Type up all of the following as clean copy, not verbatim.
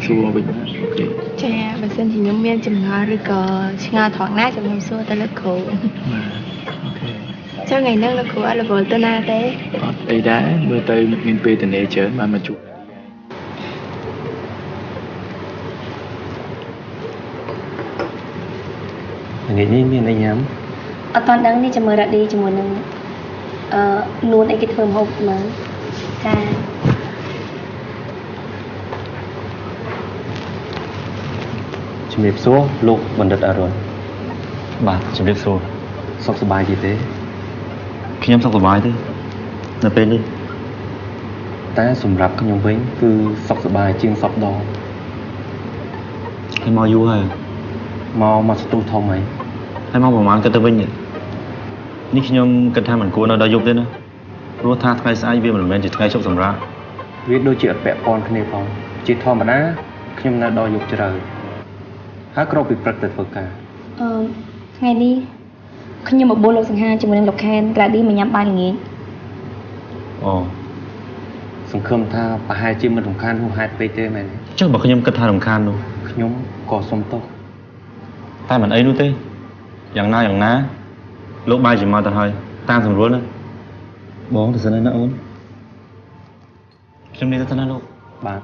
xua bình ok cha bà xin thì nhóm miên chùm ngó rồi có ngó thoáng nát chùm nhóm xua tới lớp khổ ok cho ngày nâng lớp khổ là vợ tên na thế đây đá mưa tây miền tây tình hệ chớn mà chụp nghĩ như miền anh nhắm ở toàn đắng đi cho mời đã đi cho mời nâng luôn ấy cái thơm hộp mà cha chụp đẹp số lục vấn đề ở rồi bà chụp đẹp số sọc sờ bài gì thế khi nhắm sọc sờ bài thế là bên đi ta sùng rạp các nhóm vĩnh cứ sọc sờ bài chiên sọc đỏ hay mau vui hay mau mà tu thông ấy hay mau bảo mang cái tơ vinh vậyนี่ขยมกันทำเหมือนกูเราได้ยุบด้วยนะรู้ท่าไงสายวิ่งเหมือนเป็นจิตไงชกสำราวิทย์โดยเจียแปะปอนคณีพองจิตทอมันนะขยมน่าดอยยุบเจริญหากเราไปประกาศประกาศไงนี่ขยมบอกโบโลสังหารจมูกหลอกแคนกระดิ่งมันย้ำปานอย่างงี้อ๋อสงครามท่าปะหายจิ้มมันสำคัญหัวหายไปเต้ไหมเจ้าบอกขยมกันท่าสำคัญดูขยมก่อสมโตใต้เหมือนไอ้นู้นเต้อย่างน้าอย่างน้าlúc bay chỉ mà ta hơi tan thằng rốn đấy bóng thì sẽ lên nó ốm trong đây ta nói lúc bạn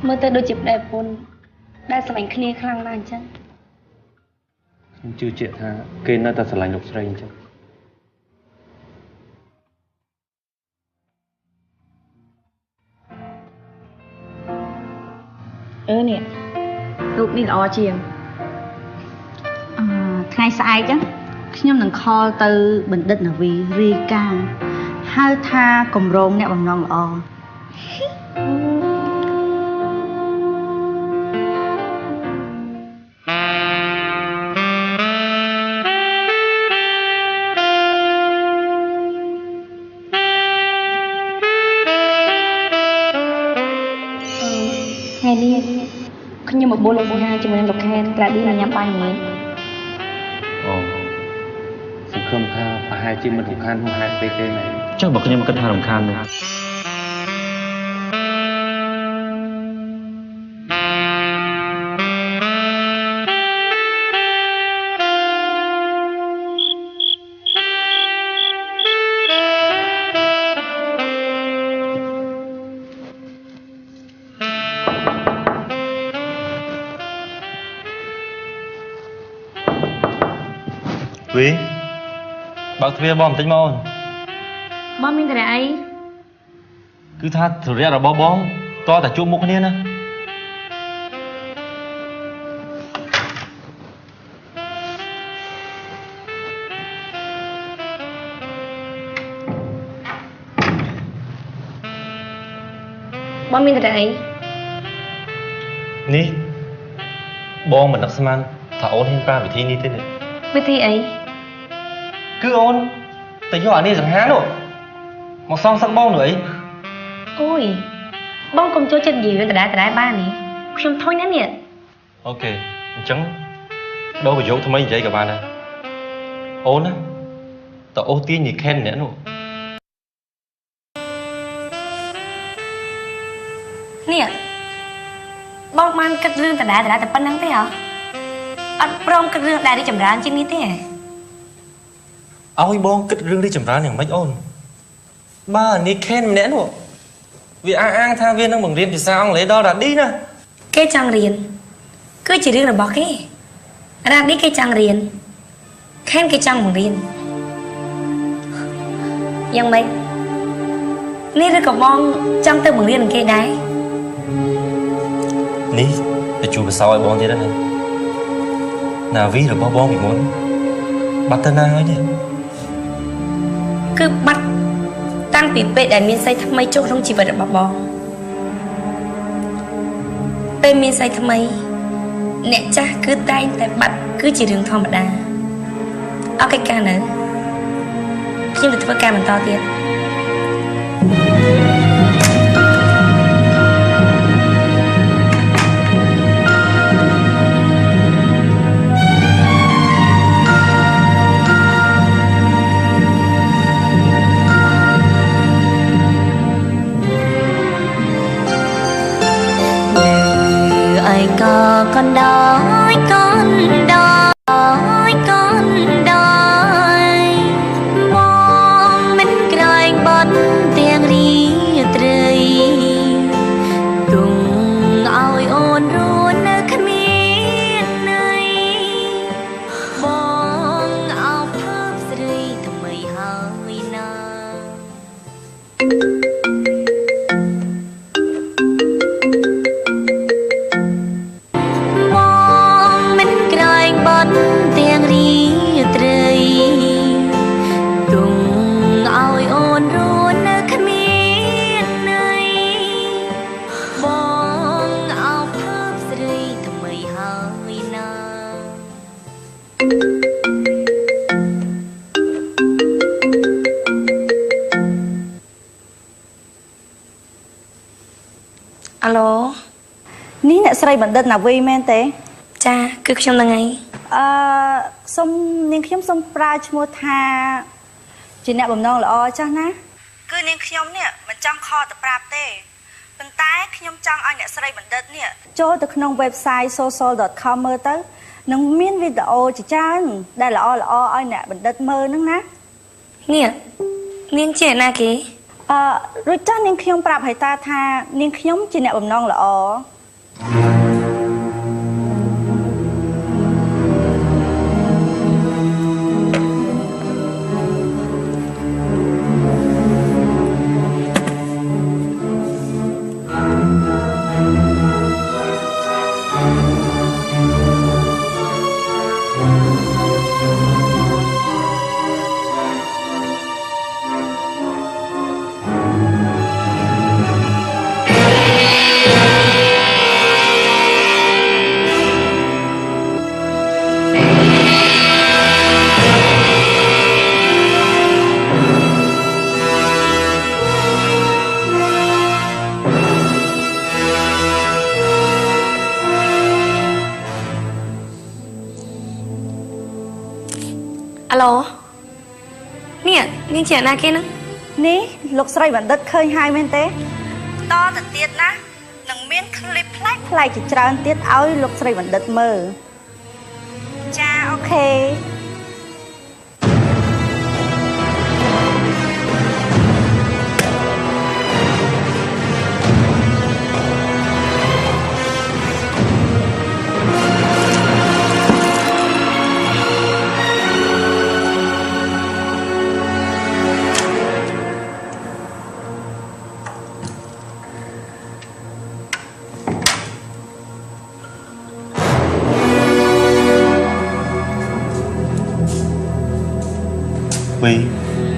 mơ tới đôi chụp đẹp buồn đã sờ lạnh khnia khăng lan chứ chưa chuyện ha kê nó ta sờ lạnh lục sray chứ nè lúc đi lo chiềng ngày sai chứ nhưng đừng kho từ bình định là vì Rika hai tha cùng rôn nè bằng ngon lọ ngày đi nhưng mà bố lục bố hai cho mình lục khen là đi là nhắm bài nhỉ sự khâm tha và hai chim mình lục khan không hai pt này chắc bảo nhưng mà cân tha lục khan rồi quý bác thuê bom tính môn bom như thế này cứ tha thử ra là bom to tại chỗ một cái nè bom như thế này ní bom mình đắp xăm thả ôn hin pra bị thi ní thế này với thi ấy cứ ôn tại do anh đi rằng hán rồi một xong sắc bom nữa ấy ôi bom công chúa chân gì với tại đại ba này không thôi nữa nè ok chẳng đâu phải dấu thôi mấy vậy cả bạn này ôn á tao ôn tiên gì khen nữa rồi nè bom man cất rương tại đại tập năng thế hả anh bom cất rương đại đi chậm rãi trên ní thế ôi bom cất rương đi chậm rãiอย่างmấy ôn ba ní khen nữa rồi vì ai tha viên đang bằng riêng thì sao ông lấy đó là đi nè cái trang riêng cứ chỉ riêng là bỏ cái ra đi cái trang riêng khen cái trang bằng riêngยังไม่นี่เราก็มองจำเติมเหมือนเรียนcái đấy ní để chụp sao ai bom thế đó này nào ví rồi bom bị muốn bắt tên nào ấy nhỉ cứ bắt tăng bị bệ đại miên say thăm mấy chỗ không chỉ vật được bom bệ miên say thăm mấy nè cha cứ tay tại bắt cứ chỉ đường thò mà đà ở cái ca nữa nhưng được với ca mình to tiền Alo នេះអ្នកស្រីបណ្ឌិតណាវីមែនទេ ចាគឺខ្ញុំនឹងឯង សុំនាងខ្ញុំសុំប្រើឈ្មោះថាជាអ្នកបំណងល្អចាស់ណាគឺនាងខ្ញុំនេះមិនចង់ខកទៅប្រាប់ទេប៉ុន្តែខ្ញុំចង់ឲ្យអ្នកស្រីបណ្ឌិតនេះចូលទៅក្នុង website social.com មើលទៅនឹងមានវីដេអូជាច្រើនដែលល្អៗឲ្យអ្នកបណ្ឌិតមើលហ្នឹងណា នេះនាងជាណាគេ រួចចាស់នាងខ្ញុំប្រាប់ឲ្យតាថានាងខ្ញុំជាអ្នកបំណងល្អ Alo នេះនាងជាណាគេហ្នឹង នេះលោកស្រីបណ្ឌិតឃើញហើយមែនទេតទៅទៀតណានឹងមានคลิปប្លែកៗជាច្រើនទៀតឲ្យលោកស្រីបណ្ឌិតមើលចាអូខេ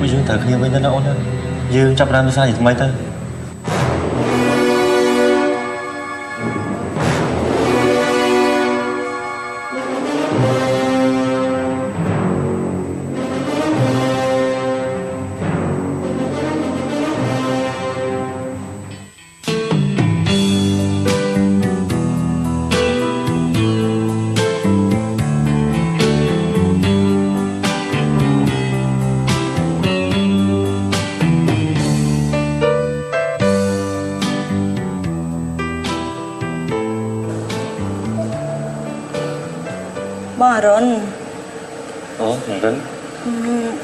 Vì chúng ta kia với nó ổn hơn Dương chấp ra nó sai thì mấy ta Bon Ron Ủa, thằng Rinh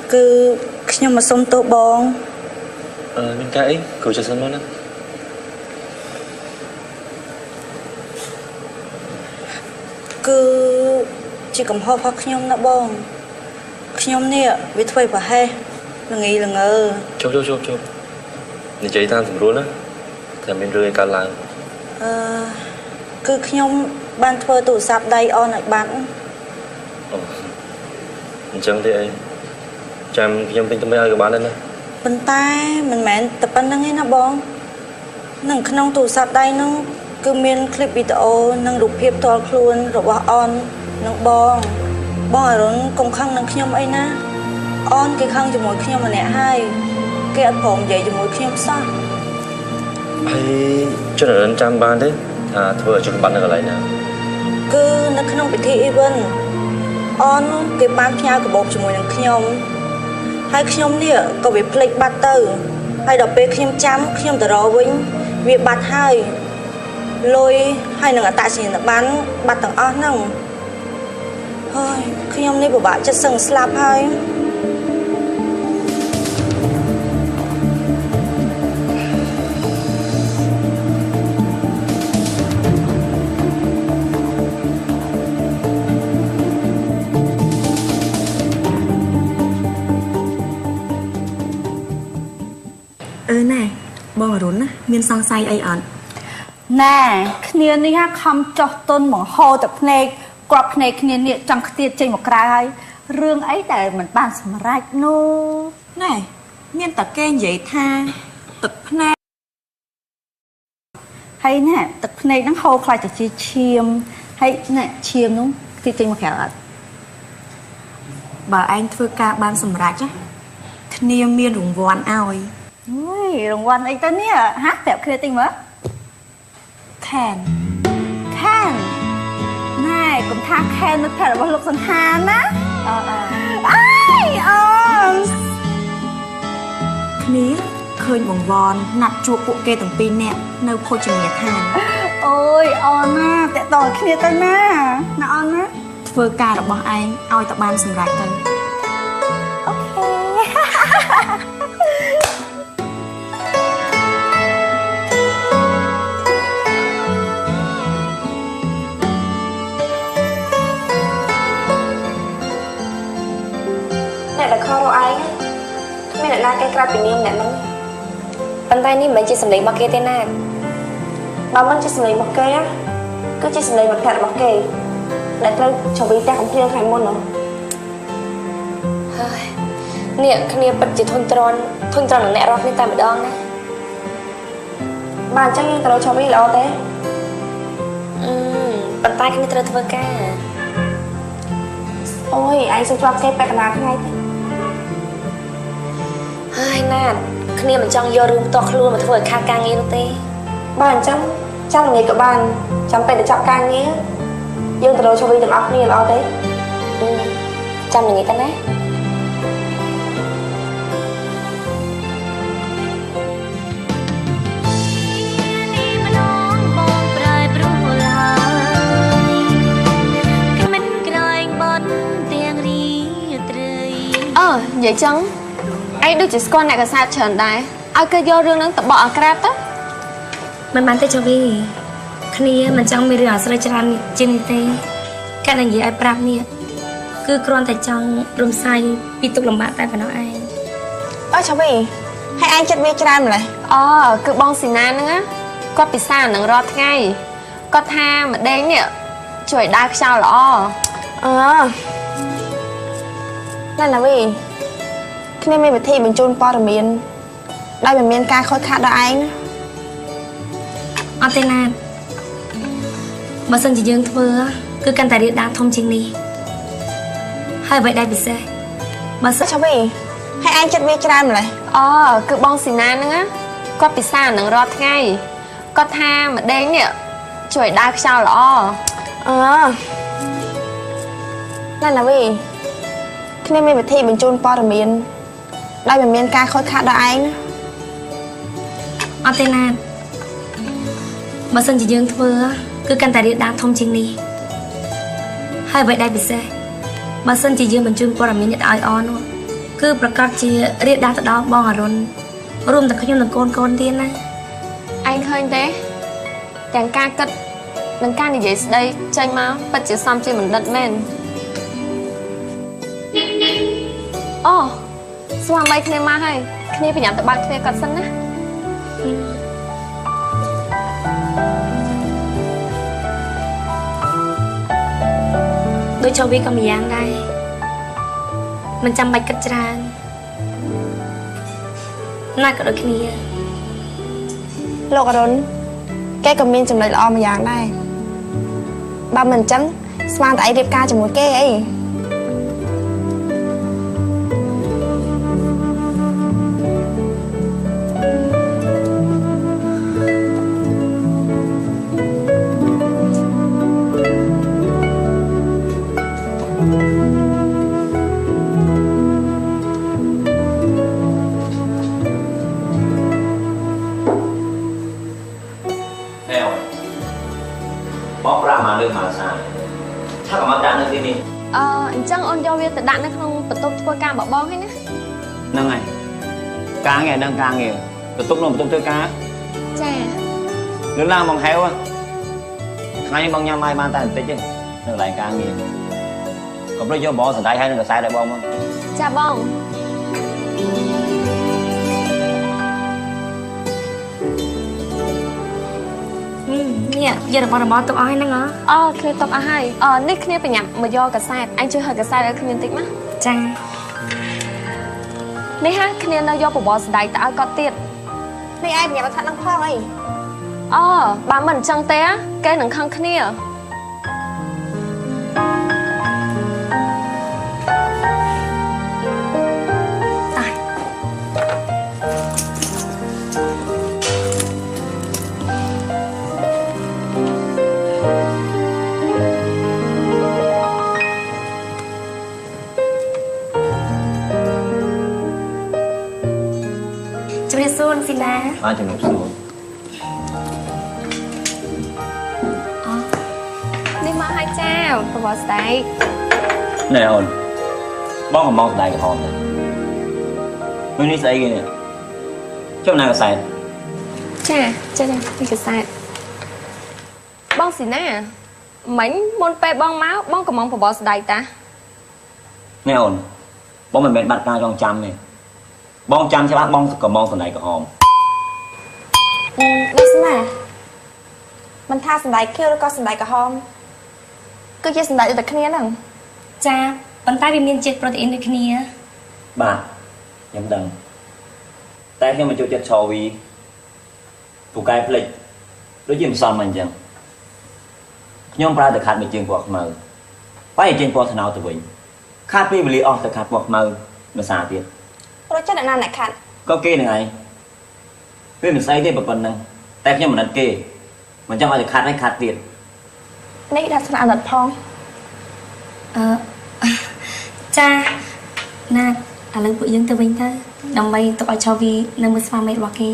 Cứ nhưng mà xong tô bon Nhưng cái cậu cho sân luôn á Cứ chỉ cầm hộp hoặc nhưng đã bon Nhưng nè, vì thôi bà hay Là nghĩ là ngờ Chốt Nè chạy ta thầm luôn á Thầm bên rươi cả làng Cứ nhưng ban thôi tủ sạp đây on lại bán Chẳng thì ấy Chàm khi em tính tâm mấy ai của bạn lên đó Bên tay mình mẹn tập anh nâng ấy nó bon Nâng khả năng tủ sạp đây nó Cứ miên clip video nâng rụp hiếp tòa luôn rồi bỏ on nâng bon Bon rồi công khăn nâng khuyên ấy ná On cái khăn cho mỗi khuyên mà nẹ hai Cái ăn phỏng vậy cho mỗi khuyên sao Hay cho nó đến trăm ban thế À thôi cho bạn ở lại nào Cứ nâng khả năng bị thị vân On cái bán nhau của bột cho mỗi nâng khuyên Hai khuyên nè có bị plek bắt tử Hay đọc bê khuyên chăm khuyên tờ rõ vinh Vì bắt hai Lôi hai nâng ở tại xin bán bắt tầng on nâng Thôi khuyên này của bạn chất sừng slap hai Nè, bọn ở rốn á, miên song say ai ẩn Nè, khnia này ha không cho tôn bằng hô tập này Quặp này khnia này trong tiết trên một cái hay Rương ấy để mình bàn sầm rạch nô Nè, miên tập kênh vậy tha Tập này Hay nè, tập này nó hô khai cho chị chiêm Hay nè, chiêm đúng tiết trên một cái ạ Bà anh thưa ca ban sầm rạch á Khnia miên rùng vòn ao ấy Ui, rùng vòn ấy tên nè, hát đẹp khnia tinh mất Khan Khan này cũng tha Khan mới phải là bao lục sân hàn á ai Ní khơi vòng vòn nặt chuột bộ kê từng pin nè nơi khôi trường nhà than ôi on á tệ tỏi kia tay na nè on á vừa ca được bọn anh oi tập ban sừng rạch tay ok ណាគេក្រៅពីនាមអ្នកហ្នឹងប៉ុន្តែនេះមិនមែនជាសម្លេងរបស់គេទេណាបើមិនជាសម្លេងរបស់គេគឺជាសម្លេងមិត្តភក្តិរបស់គេដែលត្រូវជម្រាបតែកំភ្លៀងថ្ងៃមុនហ្នឹងហើយនេះគ្នាពិតជាធុញទ្រាន់នឹងអ្នករស់គ្នាតែម្ដងណាបាទអញ្ចឹងយើងត្រូវជម្រាបល្អទេប៉ុន្តែគ្នាត្រូវធ្វើការអូយឯងសុំជាប់គេពាក់កណ្ដាលថ្ងៃទេហើយណាតគ្នាមិនចង់យករឿងផ្ទាល់ខ្លួនមកធ្វើឲ្យខាតការងារនោះទេបាទអញ្ចឹងចាំល្ងាចក៏បានចាំពេលទៅចាប់ការងារយើងត្រូវជួយទាំងអស់គ្នាល្អទេចាំល្ងាចទៅណានិយាយចឹងឯងដូចជាស្គាល់អ្នកកសាតច្រើនដែរឲ្យគេយករឿងហ្នឹងទៅបកអាក្រាបទៅមិនបានទេចុះវីគ្នាមិនចង់មានរឿងអាស្រ័យច្រើនជាងនេះទេការនិយាយឲ្យប្រាប់នេះគឺគ្រាន់តែចង់រំសាយពីទុក្ខលំបាកតែប៉ុណ្ណោះឯងអើចុះវីហើយឯងចិត្តវាច្រើនម្ល៉េះអូគឺបងស៊ីណាហ្នឹងគាត់ពិសានឹងរាល់ថ្ងៃគាត់ថាម្ដេចនេះជួយដើរខ្យល់ល្អนั่นนะវីគ្នាមានវិធីបញ្ជូនព័ត៌មានដោយមិនមានការខូចខាតដល់ឯងអត់ទេណាតបើសិនជាយើងធ្វើគឺកាន់តែរៀបដាធំជាងនេះហើយអ្វីដែលពិសេសបើសិនចុះវីហើយឯងចិត្តវាច្រើនម្ល៉េះអូគឺបងស៊ីណាហ្នឹងគាត់ពិសានឹងរាល់ថ្ងៃគាត់ថាម្ដេចនេះជួយដើរខ្យល់ល្អนั่นนะវីគ្នាមានវិធីបញ្ជូនព័ត៌មានដោយមិនមានការខូចខាតដល់ឯងអត់ទេណាតបើសិនជាយើងធ្វើគឺកាន់តែរៀបដាធំជាងនេះហើយអ្វីដែលពិសេសបើសិនជាយើងបញ្ជូនព័ត៌មាននេះឲ្យអនោះគឺប្រកាសជារៀបដាទៅដល់បងអរុនរួមទាំងខ្ញុំនិងកូនទៀតណាឯងឃើញទេទាំងការគិតនិងការនិយាយស្ដីចេញមកពិតជាសមជាបណ្ឌិតមែនអូស្វាមីគ្នាមកហើយគ្នាប្រញាប់ទៅបើកទ្វារគាត់សិនណាដូចចៅវាក៏ម្យ៉ាងដែរមិនចាំបាច់គិតច្រើនណាក៏ដូចគ្នាលោកអរុនគេក៏មានចំណុចល្អម្យ៉ាងដែរបើមិនអញ្ចឹងស្មានតែឯងរៀបការជាមួយគេអីអញ្ចឹងអូនយកវាទៅដាក់នៅក្នុងបន្ទប់ធ្វើការបបងហ្នឹងណាហ្នឹងហើយការងារដឹងការងារបន្ទប់នោះបន្ទប់ធ្វើការចាលឿនឡើងមកហែវថ្ងៃនេះបងញ៉ាំបាយបានតែបន្តិចទេនៅកន្លែងការងារកុំភ្លេចយកបងសណ្ដែកហើយនឹងកសែតឲ្យបងមកចាបងនេះយករបស់ទុកអស់ហើយហ្នឹងអូគ្នាទុកអស់ហើយនេះគ្នាប្រញាប់មកយកកសែតអញជួយហើយកសែតឲ្យគ្នាបន្តិចណាចានេះហាគ្នានៅយកបបរស្ដាយទៅឲ្យគាត់ទៀតនេះឯងប្រញាប់ថានឹងផងអីបើមិនអញ្ចឹងទេគេនឹងខឹងគ្នា សួរស៊ីណា បាទជំរាបសួរ នេះមកឲ្យចាប្រវត្តិស្ដែក ណែអូនបងកំងស្ដាយក្រហមដែរមួយនេះស្អីគេនេះចុះណាកសែត ចានេះកសែតបងស៊ីណាមិញមុនពេលបងមកបងកំងប្រវត្តិស្ដែកតា ណែអូនបងមិនមែនបាត់ការចងចាំទេបងចាំច្បាស់បងកំងស្ដាយក្រហម នេះស្មាមិនថាសណ្ដែកខៀវឬក៏សណ្ដែកក្រហមគឺជាសណ្ដែកដូចតែគ្នាហ្នឹងចាប៉ុន្តែវាមានជាតិប្រូតេអ៊ីនដូចគ្នា បាទខ្ញុំដឹងតែខ្ញុំមិនចូលចិត្តឆោវីពូកែភ្លេចដូចជាម្សិលមកអញ្ចឹងខ្ញុំប្រើតែខាត់មួយជើងពណ៌ខ្មៅបែរចេញពណ៌ថ្នោតទៅវិញខាត់ពេលវេលាអស់ទៅខាត់ពណ៌ខ្មៅមួយសារទៀត រត់ចិត្តអ្នកណាអ្នកខាត់ ក៏គេនឹងឯងវាមិនស្អីទេប៉ុណ្ណឹងតែខ្ញុំមិនដឹងគេមិនចង់ឲ្យតែខាត់ហើយខាត់ទៀត នេះដាក់ស្នាដិតផងចាណាឥឡូវពួកយើងទៅវិញទៅដើម្បីទុកឲ្យឆោវីនៅមើលស្វាមីរបស់គេ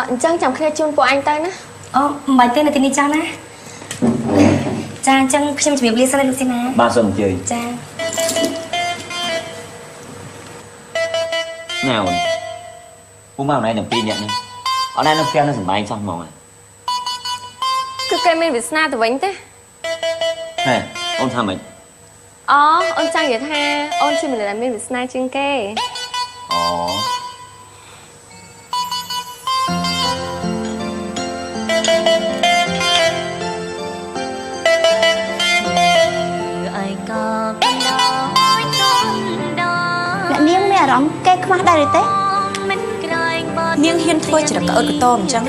អញ្ចឹងចាំគ្នាជូនពួកអញទៅណា អូមិនបាច់ទេនៅទីនេះចាស់ណាចាអញ្ចឹងខ្ញុំជម្រាបលាសិនលោកស៊ីណា បាទសូមអញ្ជើញ ចា ណែអូនពូមកណែនឹងពីរនាក់នេះអត់ណែនៅផ្ទះនៅសំបែងសោះហ្មង គឺគេមានវាសនាទៅវិញទេ ហេអូនថាម៉េច អូនចង់និយាយថាអូនជាមនុស្សដែលមានវាសនាជាងគេ អូ អ្នកនាងមានអារម្មណ៍គេខ្មាស់ដែរឬទេនាងហ៊ានធ្វើច្រកក្អឺតកតអញ្ចឹង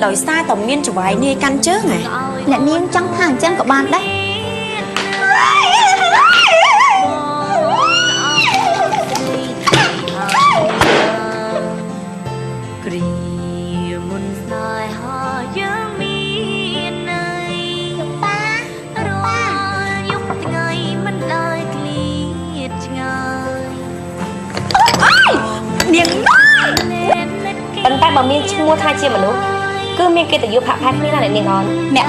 ដោយសារតែមានចង្វាយនាយកាន់ជើងហ៎អ្នកនាងចង់ថាអញ្ចឹងក៏បានដែរគ្រាមុនស្នេហាយើងមានន័យប៉ារាល់យប់ថ្ងៃមិនដើរឃ្លាតឆ្ងាយនាង ប៉ុន្តែបើមានឈ្មោះថាជាមនុស្សគឺមានកិត្តិយសផាក់ផាក់គ្នាណាអ្នកនាងអូន អ្នក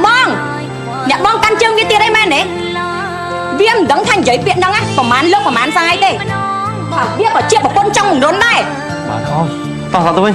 បងកាន់ជើងវាទៀតអីមែនទេវាមិនដឹងថានិយាយពាក្យហ្នឹងប្រហែលលោកប្រហែលសាយទេបើវាក៏ជាប្រពន្ធចង់រុនដែរ បាទអូនតោះទៅវិញ